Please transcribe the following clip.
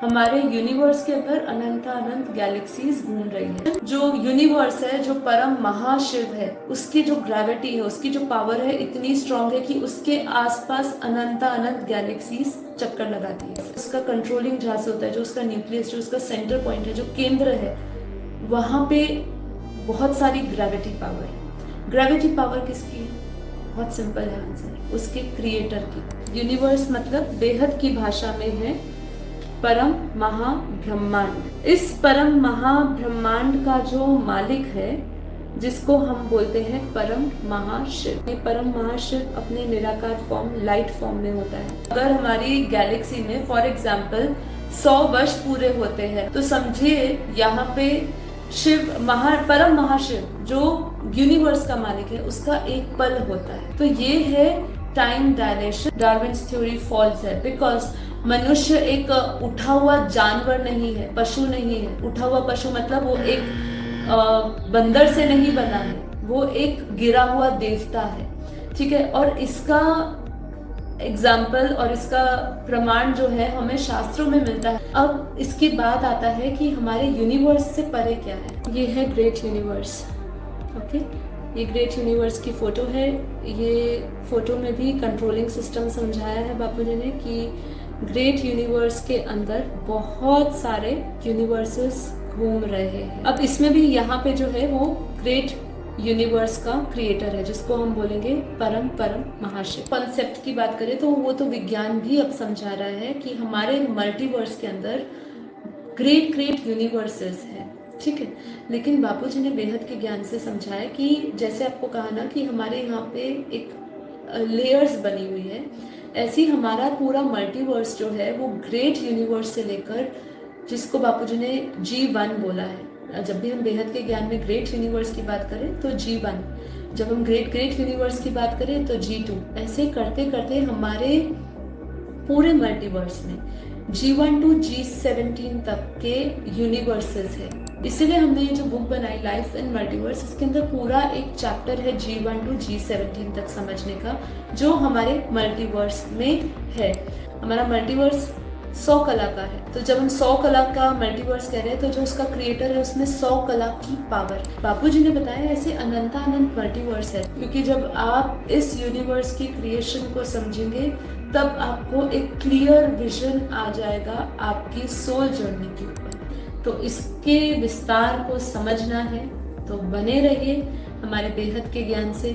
हमारे यूनिवर्स के अंदर अनंत अनंत गैलेक्सीज घूम रही है। जो यूनिवर्स है, जो परम महाशिव है, उसकी जो ग्रेविटी है, उसकी जो पावर है इतनी स्ट्रांग है कि उसके आसपास अनंत अनंत गैलेक्सीज चक्कर लगाती है। उसका कंट्रोलिंग जहाँ से होता है, जो उसका न्यूक्लियस, जो उसका सेंटर पॉइंट है, जो केंद्र है, वहां पे बहुत सारी ग्रेविटी पावर है। ग्रेविटी पावर किसकी है? बहुत सिंपल है आंसर, उसके क्रिएटर की। यूनिवर्स मतलब बेहद की भाषा में है परम महाब्रह्मांड। इस परम महाब्रह्मांड का जो मालिक है, जिसको हम बोलते हैं परम महाशिव। ये परम महाशिव अपने निराकार फॉर्म, लाइट फॉर्म में होता है। अगर हमारी गैलेक्सी में फॉर एग्जाम्पल 100 वर्ष पूरे होते हैं, तो समझिए यहाँ पे शिव परम महाशिव जो यूनिवर्स का मालिक है, उसका एक पल होता है। तो ये है time dilation. Darwin's theory false है, बिकॉज मनुष्य एक उठा हुआ जानवर नहीं है, पशु नहीं है। उठा हुआ पशु मतलब वो एक बंदर से नहीं बना है, वो एक गिरा हुआ देवता है, ठीक है। और इसका एग्जाम्पल और इसका प्रमाण जो है हमें शास्त्रों में मिलता है। अब इसके बाद आता है कि हमारे यूनिवर्स से परे क्या है। ये है ग्रेट यूनिवर्स, ओके। ये ग्रेट यूनिवर्स की फोटो है। ये फोटो में भी कंट्रोलिंग सिस्टम समझाया है बापूजी ने कि ग्रेट यूनिवर्स के अंदर बहुत सारे यूनिवर्सेस घूम रहे हैं। अब इसमें भी यहाँ पे जो है वो ग्रेट यूनिवर्स का क्रिएटर है, जिसको हम बोलेंगे परम महाशिव। कॉन्सेप्ट की बात करें तो वो तो विज्ञान भी अब समझा रहा है कि हमारे मल्टीवर्स के अंदर ग्रेट यूनिवर्सेस है, ठीक है। लेकिन बापूजी ने बेहद के ज्ञान से समझाया कि जैसे आपको कहा ना कि हमारे यहाँ पे एक लेयर्स बनी हुई है, ऐसी हमारा पूरा मल्टीवर्स जो है वो ग्रेट यूनिवर्स से लेकर, जिसको बापूजी ने G1 बोला है। जब भी हम बेहद के ज्ञान में ग्रेट यूनिवर्स की बात करें तो G1, जब हम ग्रेट यूनिवर्स की बात करें तो G2, ऐसे करते करते हमारे पूरे मल्टीवर्स में G1 to G17 तक के यूनिवर्सेस है। इसीलिए हमने ये जो बुक बनाई लाइफ इन मल्टीवर्स, इसके अंदर पूरा एक चैप्टर है G1 to G17 तक समझने का, जो हमारे मल्टीवर्स में है। हमारा मल्टीवर्स 100 कला का है। तो जब हम 100 कला का मल्टीवर्स कह रहे हैं, तो जो उसका क्रिएटर है उसमें 100 कला की पावर। बापूजी ने बताया ऐसे अनंत मल्टीवर्स है, क्योंकि जब आप इस यूनिवर्स की क्रिएशन को समझेंगे तब आपको एक क्लियर विजन आ जाएगा आपकी सोल जर्नी के ऊपर। तो इसके विस्तार को समझना है तो बने रहिए हमारे बेहद के ज्ञान से।